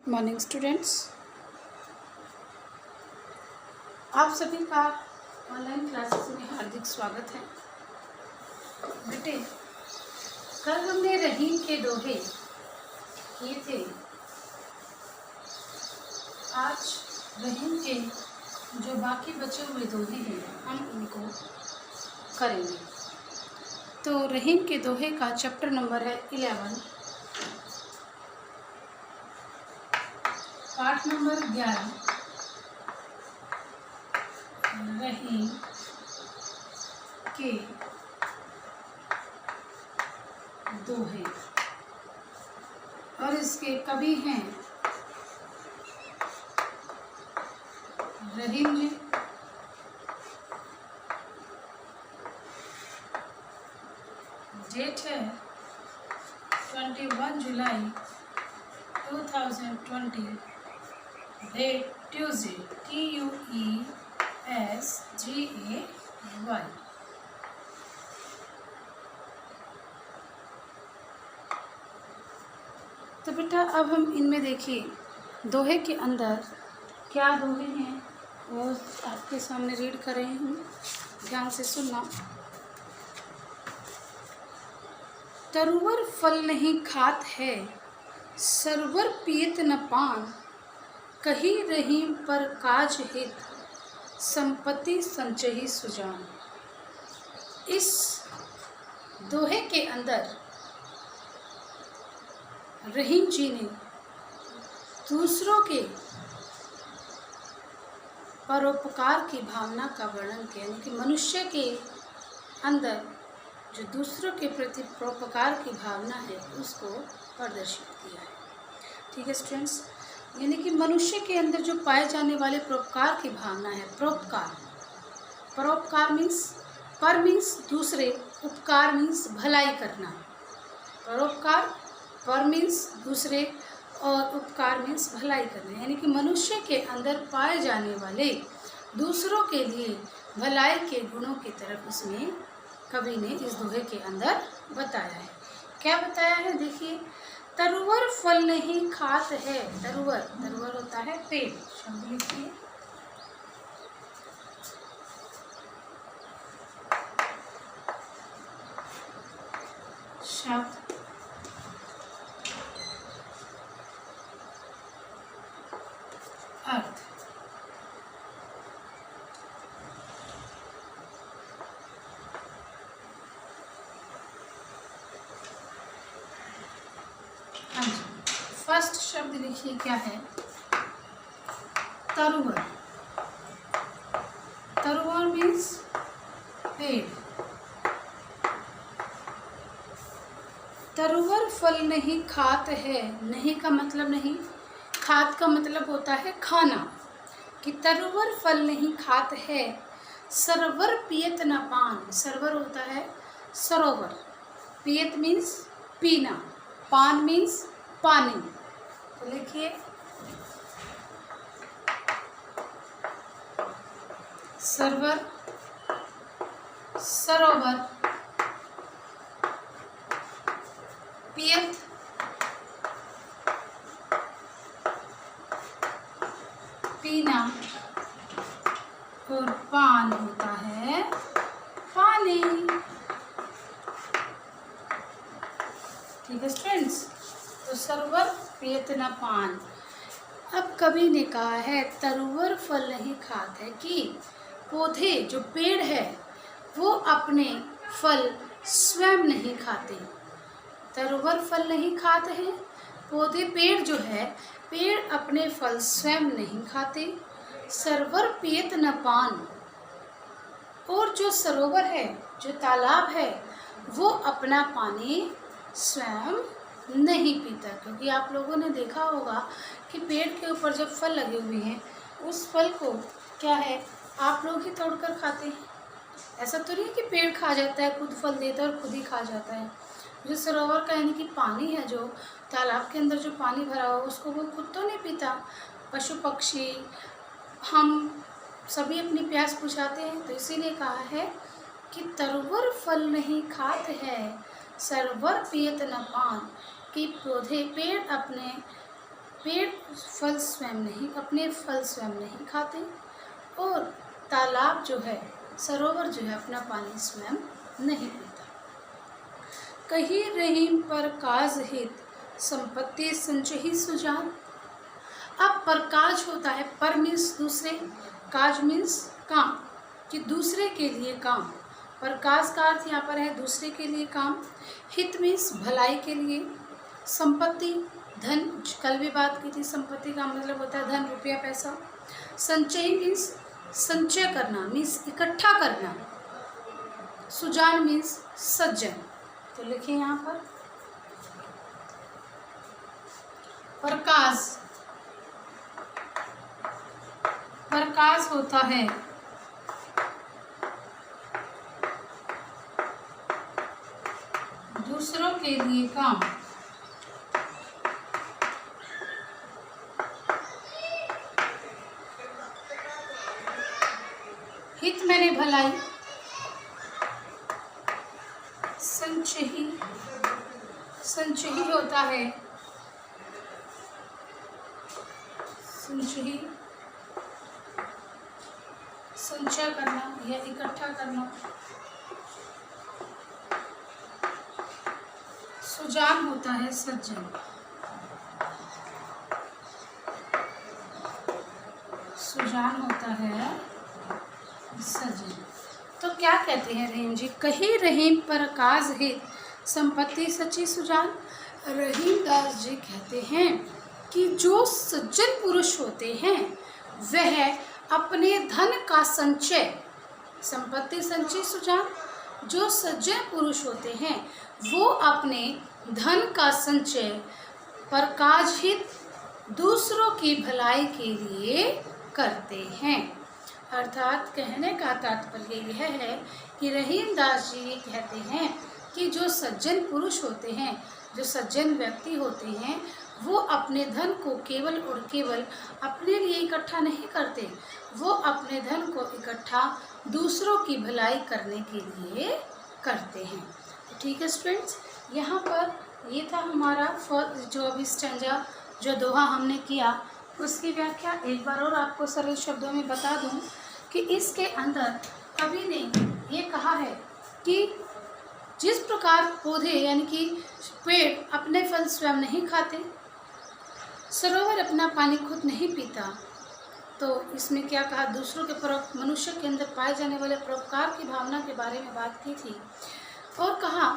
Morning students, आप सभी का ऑनलाइन क्लासेस में हार्दिक स्वागत है। बेटे, कल हमने रहीम के दोहे किए थे। आज रहीम के जो बाकी बचे हुए दोहे हैं हम उनको करेंगे। तो रहीम के दोहे का चैप्टर नंबर है 11, पाठ नंबर 11, रहीम के दोहे। और इसके कवि हैं रहीम जी। डेट है 21 जुलाई 2020, डेट ट्यूसडे, TUESGAY। तो बेटा अब हम इनमें देखिए दोहे के अंदर क्या दोहे हैं वो आपके सामने रीड कर रही हूँ, ध्यान से सुनना। तरुवर फल नहीं खात है, सरवर पियत न पान, कही रहीम पर काज हित, संपत्ति संचही सुजान। इस दोहे के अंदर रहीम जी ने दूसरों के परोपकार की भावना का वर्णन किया, यानी कि मनुष्य के अंदर जो दूसरों के प्रति परोपकार की भावना है उसको प्रदर्शित किया है। ठीक है स्टूडेंट्स, यानी कि मनुष्य के अंदर जो पाए जाने वाले परोपकार की भावना है। परोपकार मीन्स पर मीन्स दूसरे, उपकार मीन्स भलाई करना। परोपकार पर मीन्स दूसरे और उपकार मीन्स भलाई करना, यानी कि मनुष्य के अंदर पाए जाने वाले दूसरों के लिए भलाई के गुणों की तरफ उसमें कवि ने इस दोहे के अंदर बताया है। क्या बताया है देखिए, तरुवर फल नहीं खात है। तरुवर होता है पेड़। शब्द लिखिए, शब्द अर्थ। हाँ जी, फर्स्ट शब्द लिखिए क्या है, तरुवर। तरुवर मीन्स पेड़। तरुवर फल नहीं खात है, नहीं का मतलब नहीं, खात का मतलब होता है खाना। कि तरुवर फल नहीं खात है, सरवर पियत न पान। सरवर होता है सरोवर, पियत मीन्स पीना, पान मीन्स पानी। तो लिखिए, सरवर सरोवर, पियत पीना, और पान होता है पानी। ठीक है स्टूडेंट्स, तो सरवर पियत न पान। अब कवि ने कहा है तरुवर फल नहीं खात है, कि पौधे जो पेड़ है वो अपने फल स्वयं नहीं खाते। तरुवर फल नहीं खाते हैं, पौधे पेड़ जो है, पेड़ अपने फल स्वयं नहीं खाते। सरवर पियत न पान, और जो सरोवर है, जो तालाब है, वो अपना पानी स्वयं नहीं पीता। क्योंकि आप लोगों ने देखा होगा कि पेड़ के ऊपर जब फल लगे हुए हैं उस फल को क्या है, आप लोग ही तोड़कर खाते हैं। ऐसा तो नहीं कि पेड़ खा जाता है, खुद फल देता है और खुद ही खा जाता है। जो सरोवर का यानी कि पानी है, जो तालाब के अंदर जो पानी भरा हुआ उसको वो खुद तो नहीं पीता। पशु पक्षी हम सभी अपनी प्यास बुझाते हैं। तो इसीलिए कहा है कि तरुवर फल नहीं खात है, सरवर पियत न पान, कि पौधे पेड़ अपने पेड़ फल स्वयं नहीं, अपने फल स्वयं नहीं खाते, और तालाब जो है, सरोवर जो है, अपना पानी स्वयं नहीं पीता। कही रहीम पर काज हित, संपत्ति संचही सुजान। अब परकाज होता है, पर मीन्स दूसरे, काज मीन्स काम, कि दूसरे के लिए काम। परकाज का अर्थ यहाँ पर है दूसरे के लिए काम। हित मीन्स भलाई के लिए। संपत्ति धन, कल भी बात की थी, संपत्ति का मतलब होता है धन, रुपया, पैसा। संचय मीन्स संचय करना, मीन्स इकट्ठा करना। सुजान मीन्स सज्जन। तो लिखिए यहाँ पर परकाज, परकाज होता है दूसरों के लिए काम। हित मैंने भलाई। संचही, संचही होता है, संचही संचय करना या इकट्ठा करना। सुजान होता है सज्जन। सुजान होता है सज्जन। तो क्या कहते हैं रहीम जी? कही रहीम पर काज हित, संपत्ति सच्ची सुजान। रहीम दास जी कहते हैं कि जो सज्जन पुरुष होते हैं वह अपने धन का संचय, संपत्ति संचय सुजान, जो सज्जन पुरुष होते हैं वो अपने धन का संचय परकाज हित, दूसरों की भलाई के लिए करते हैं। अर्थात कहने का तात्पर्य यह है कि रहीम दास जी ये कहते हैं कि जो सज्जन पुरुष होते हैं, जो सज्जन व्यक्ति होते हैं, वो अपने धन को केवल और केवल अपने लिए इकट्ठा नहीं करते, वो अपने धन को इकट्ठा दूसरों की भलाई करने के लिए करते हैं। तो ठीक है स्टूडेंट्स, यहाँ पर ये था हमारा जो अभी स्टैंजा, जो दोहा हमने किया, उसकी व्याख्या एक बार और आपको सरल शब्दों में बता दूं कि इसके अंदर कवि ने ये कहा है कि जिस प्रकार पौधे यानी कि पेड़ अपने फल स्वयं नहीं खाते, सरोवर अपना पानी खुद नहीं पीता, तो इसमें क्या कहा, दूसरों के मनुष्य के अंदर पाए जाने वाले परोपकार की भावना के बारे में बात की थी, और कहा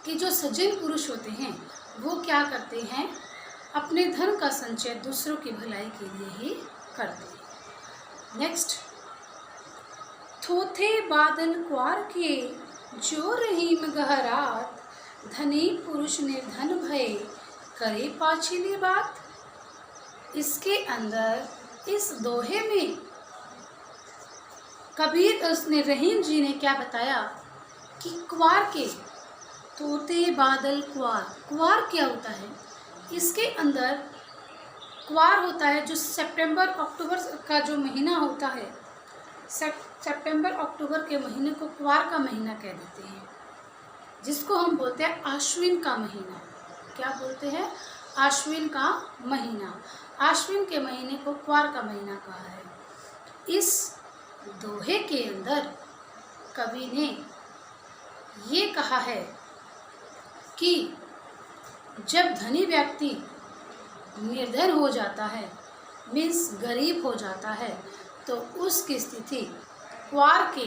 कि जो सज्जन पुरुष होते हैं वो क्या करते हैं, अपने धन का संचय दूसरों की भलाई के लिए ही करते हैं। नेक्स्ट, थोथे बादल क्वार के, जो रहीम गहरात, धनी पुरुष निर्धन भय, करे पाछिली बात। इसके अंदर इस दोहे में कबीर उसने रहीम जी ने क्या बताया कि क्वार के, तोते बादल क्वार, क्वार क्या होता है? इसके अंदर क्वार होता है जो सितंबर अक्टूबर का जो महीना होता है, सितंबर अक्टूबर के महीने को क्वार का महीना कह देते हैं, जिसको हम बोलते हैं आश्विन का महीना। क्या बोलते हैं? आश्विन का महीना। आश्विन के महीने को क्वार का महीना कहा है। इस दोहे के अंदर कवि ने ये कहा है कि जब धनी व्यक्ति निर्धन हो जाता है, मीन्स गरीब हो जाता है, तो उसकी स्थिति क्वार के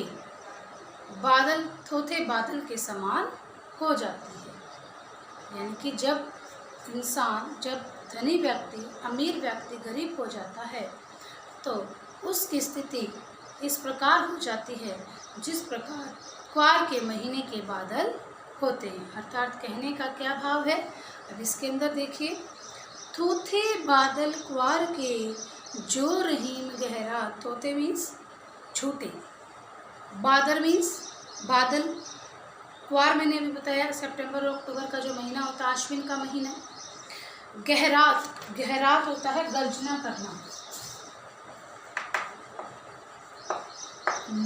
बादल, थोथे बादल के समान हो जाती है। यानी कि जब इंसान, जब धनी व्यक्ति, अमीर व्यक्ति गरीब हो जाता है, तो उसकी स्थिति इस प्रकार हो जाती है जिस प्रकार क्वार के महीने के बादल होते हैं। अर्थात कहने का क्या भाव है, अब इसके अंदर देखिए, थोथे बादल क्वार के, जो रहीम गहरा। तोते मीन्स छोटे, बादल मीन्स बादल। क्वार मैंने अभी बताया सितंबर और अक्टूबर का जो महीना होता है, आश्विन का महीना। गहरात, गहरात होता है गर्जना करना,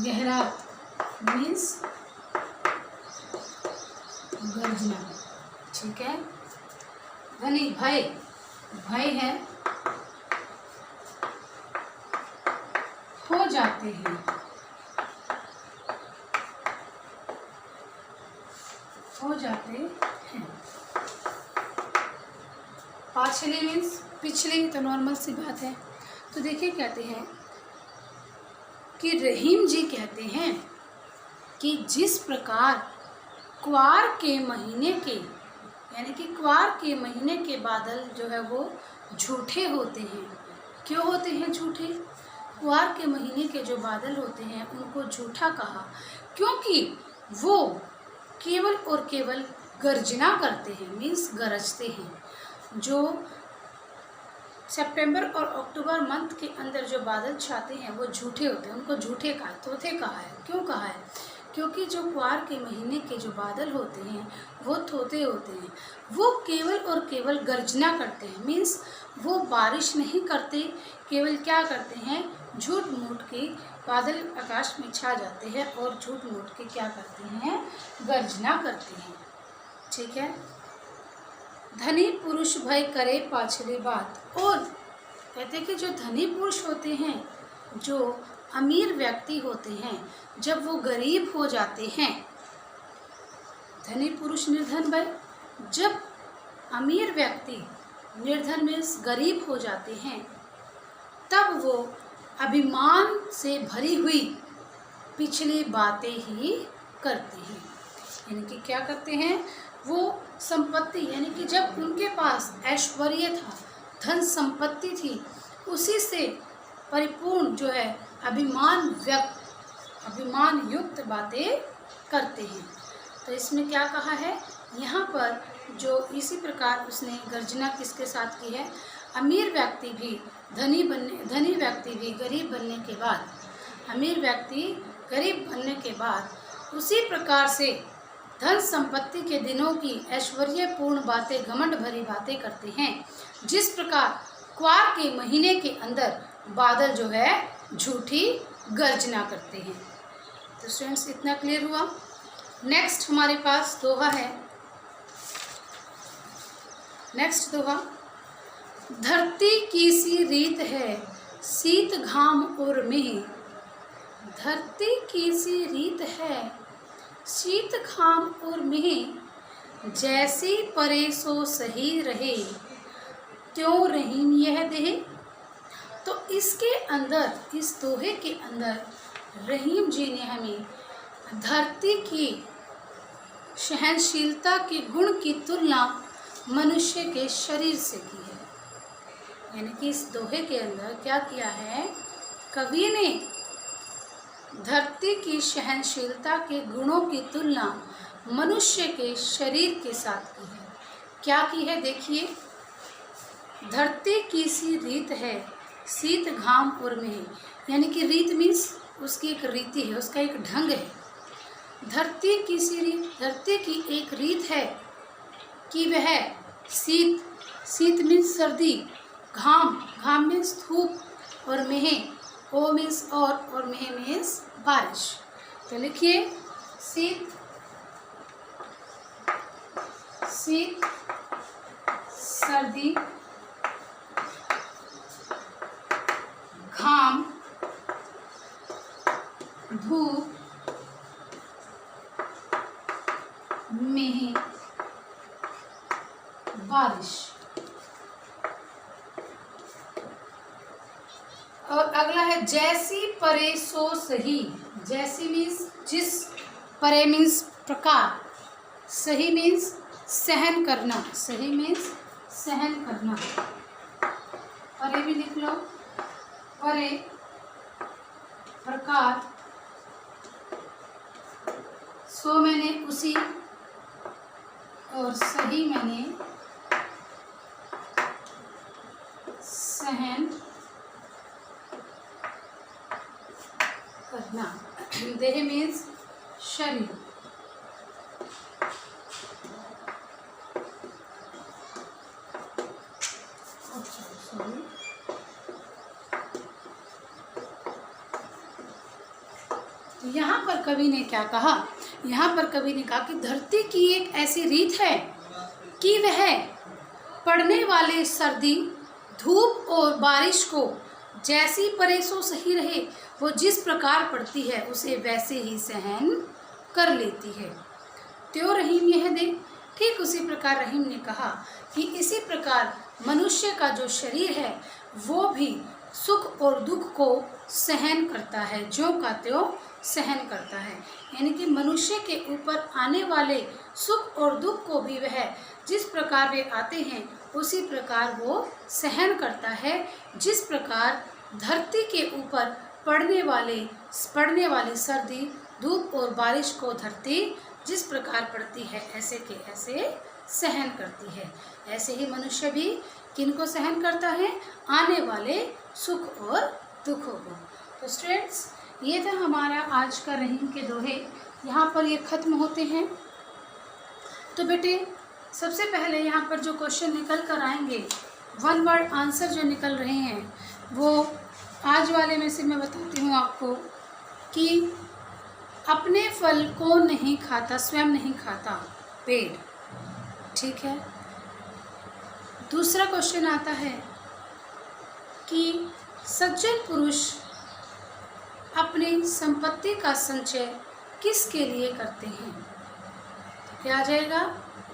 गहरात मीन्स गर्जना, ठीक है। धनी भय, भय है, हो जाते हैं, हो जाते हैं। पाछली मीन्स पिछली, तो नॉर्मल सी बात है। तो देखिए कहते हैं कि रहीम जी कहते हैं कि जिस प्रकार क्वार के महीने के, यानी कि क्वार के महीने के बादल जो है वो झूठे होते हैं। क्यों होते हैं झूठे? क्वार के महीने के जो बादल होते हैं उनको झूठा कहा क्योंकि वो केवल और केवल गर्जना करते हैं, मीन्स गरजते हैं। जो सितंबर और अक्टूबर मंथ के अंदर जो बादल छाते हैं वो झूठे होते हैं, उनको झूठे कहा, तोते कहा है। क्यों कहा है? क्योंकि जो क्वार के महीने के जो बादल होते हैं वो तोते होते हैं, वो केवल और केवल गर्जना करते हैं, मीन्स वो बारिश नहीं करते, केवल क्या करते हैं, झूठ मूठ के बादल आकाश में छा जाते हैं और झूठ मूठ के क्या करते हैं, गर्जना करते हैं। ठीक है। धनी पुरुष भय करे पाछली बात। और कहते हैं कि जो धनी पुरुष होते हैं, जो अमीर व्यक्ति होते हैं, जब वो गरीब हो जाते हैं, धनी पुरुष निर्धन भय, जब अमीर व्यक्ति निर्धन में गरीब हो जाते हैं, तब वो अभिमान से भरी हुई पिछली बातें ही करते हैं। यानी कि क्या करते हैं, वो संपत्ति, यानी कि जब उनके पास ऐश्वर्य था, धन संपत्ति थी, उसी से परिपूर्ण जो है अभिमान युक्त बातें करते हैं। तो इसमें क्या कहा है, यहाँ पर जो इसी प्रकार उसने गर्जना किसके साथ की है, अमीर व्यक्ति भी धनी व्यक्ति भी गरीब बनने के बाद, अमीर व्यक्ति गरीब बनने के बाद उसी प्रकार से धन संपत्ति के दिनों की ऐश्वर्यपूर्ण बातें, घमंड भरी बातें करते हैं, जिस प्रकार क्वार के महीने के अंदर बादल जो है झूठी गर्जना करते हैं। तो स्टूडेंट्स इतना क्लियर हुआ। नेक्स्ट हमारे पास दोहा है। नेक्स्ट दोहा, धरती की सी रीत है शीत घाम और मेह। धरती की सी रीत है शीत घाम और मेह, जैसी परे सो सही रहे, त्यों रहीम यह देह। तो इसके अंदर, इस दोहे के अंदर रहीम जी ने हमें धरती की सहनशीलता के गुण की तुलना मनुष्य के शरीर से की है। यानी कि इस दोहे के अंदर क्या किया है, कवि ने धरती की सहनशीलता के गुणों की तुलना मनुष्य के शरीर के साथ की है। क्या की है, देखिए, धरती की सी रीत है शीत घाम और मेह, यानी कि रीत मीन्स उसकी एक रीति है, उसका एक ढंग है। धरती की सी रीत, धरती की एक रीत है कि वह शीत, शीत मीन्स सर्दी, घाम मीन्स धूप, और मेह, ओ मीन्स और मेह मीन्स बारिश। तो लिखिए, शीत सर्दी, घाम, धूप, मेह, बारिश। और अगला है जैसी परे सो सही। जैसी मीन्स जिस, परे मीन्स प्रकार, सही मीन्स सहन करना, सही मीन्स सहन करना। परे भी लिख लो, परे प्रकार, सो मैंने उसी, और सही मैंने सहन करना। देह मीन्स शरीर। यहाँ पर कवि ने क्या कहा, यहाँ पर कवि ने कहा कि धरती की एक ऐसी रीत है कि वह पड़ने वाले सर्दी, धूप और बारिश को जैसी परे सो सही रहे, वो जिस प्रकार पड़ती है उसे वैसे ही सहन कर लेती है। त्यों रहीम यह दे, ठीक उसी प्रकार रहीम ने कहा कि इसी प्रकार मनुष्य का जो शरीर है वो भी सुख और दुख को सहन करता है, ज्यों का त्यों सहन करता है। यानी कि मनुष्य के ऊपर आने वाले सुख और दुख को भी वह जिस प्रकार वे आते हैं उसी प्रकार वो सहन करता है। जिस प्रकार धरती के ऊपर पड़ने वाली सर्दी, धूप और बारिश को धरती जिस प्रकार पड़ती है ऐसे के ऐसे सहन करती है, ऐसे ही मनुष्य भी किनको सहन करता है, आने वाले सुख और दुखों को। तो स्टूडेंट्स, ये था हमारा आज का रहीम के दोहे, यहाँ पर ये ख़त्म होते हैं। तो बेटे सबसे पहले यहाँ पर जो क्वेश्चन निकल कर आएंगे, वन वर्ड आंसर जो निकल रहे हैं, वो आज वाले में से मैं बताती हूँ आपको कि अपने फल को नहीं खाता, स्वयं नहीं खाता पेड़, ठीक है। दूसरा क्वेश्चन आता है कि सज्जन पुरुष अपनी संपत्ति का संचय किसके लिए करते हैं? क्या आ जाएगा?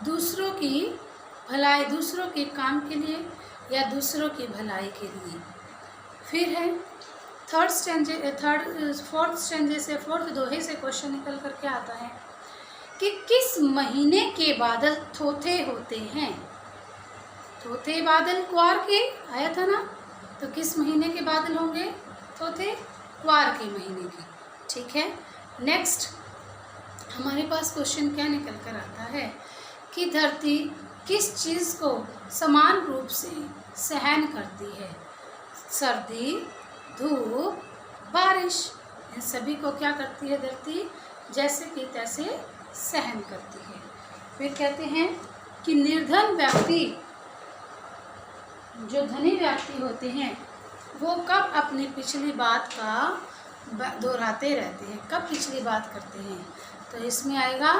दूसरों की भलाई, दूसरों के काम के लिए या दूसरों की भलाई के लिए। फिर है फोर्थ दोहे से क्वेश्चन निकल कर के आता है कि किस महीने के बादल थोथे होते हैं? थोथे बादल क्वार के आया था ना, तो किस महीने के बादल होंगे? थोथे क्वार के महीने के, ठीक है। नेक्स्ट हमारे पास क्वेश्चन क्या निकल कर आता है कि धरती किस चीज़ को समान रूप से सहन करती है? सर्दी, धूप, बारिश, इन सभी को क्या करती है धरती? जैसे कि तैसे सहन करती है। फिर कहते हैं कि निर्धन व्यक्ति, जो धनी व्यक्ति होते हैं, वो कब अपनी पिछली बात का दोहराते रहते हैं, कब पिछली बात करते हैं? तो इसमें आएगा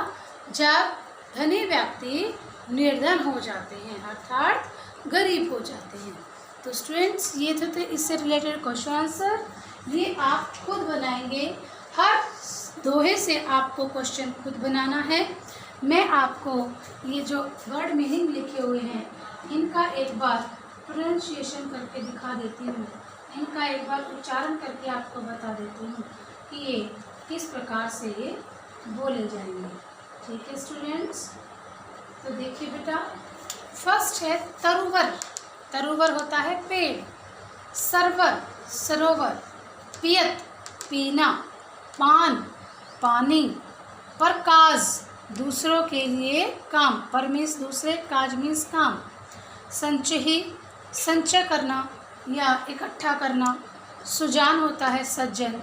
जब धनी व्यक्ति निर्धन हो जाते हैं, अर्थात गरीब हो जाते हैं। तो स्टूडेंट्स, ये थे इससे रिलेटेड क्वेश्चन आंसर, ये आप खुद बनाएंगे। हर दोहे से आपको क्वेश्चन खुद बनाना है। मैं आपको ये जो वर्ड मीनिंग लिखे हुए हैं इनका एक बार प्रोनाउंसिएशन करके दिखा देती हूँ, इनका एक बार उच्चारण करके आपको बता देती हूँ कि ये किस प्रकार से ये बोले जाएंगे, ठीक है स्टूडेंट्स। तो देखिए बेटा, फर्स्ट है तरुवर, तरुवर होता है पेड़, सरवर सरोवर, पियत पीना, पान पानी, परकाज दूसरों के लिए काम, पर मीन्स दूसरे, काज मीन्स काम, संचही संचय करना या इकट्ठा करना, सुजान होता है सज्जन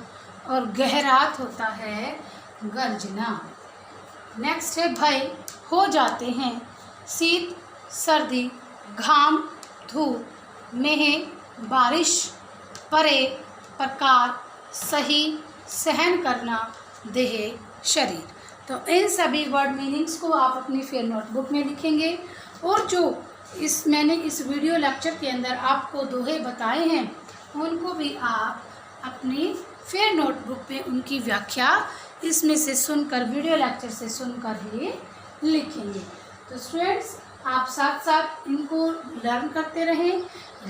और गहरात होता है गर्जना। नेक्स्ट है भय, हो जाते हैं, शीत सर्दी, घाम धूप, मेह बारिश, परे प्रकार, सही सहन करना, देह शरीर। तो इन सभी वर्ड मीनिंग्स को आप अपनी फेयर नोटबुक में लिखेंगे, और जो मैंने इस वीडियो लेक्चर के अंदर आपको दोहे बताए हैं उनको भी आप अपनी फेयर नोटबुक पे उनकी व्याख्या इसमें से सुनकर, वीडियो लेक्चर से सुनकर ही लिखेंगे। तो स्टूडेंट्स, आप साथ साथ इनको लर्न करते रहें,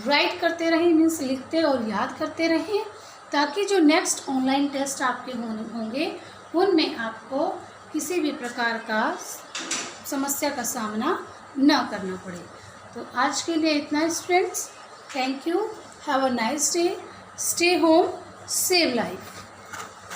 राइट करते रहें, मीन्स लिखते और याद करते रहें, ताकि जो नेक्स्ट ऑनलाइन टेस्ट आपके होंगे उनमें आपको किसी भी प्रकार का समस्या का सामना न करना पड़े। तो आज के लिए इतना students, thank you, have a nice day, stay home, save life.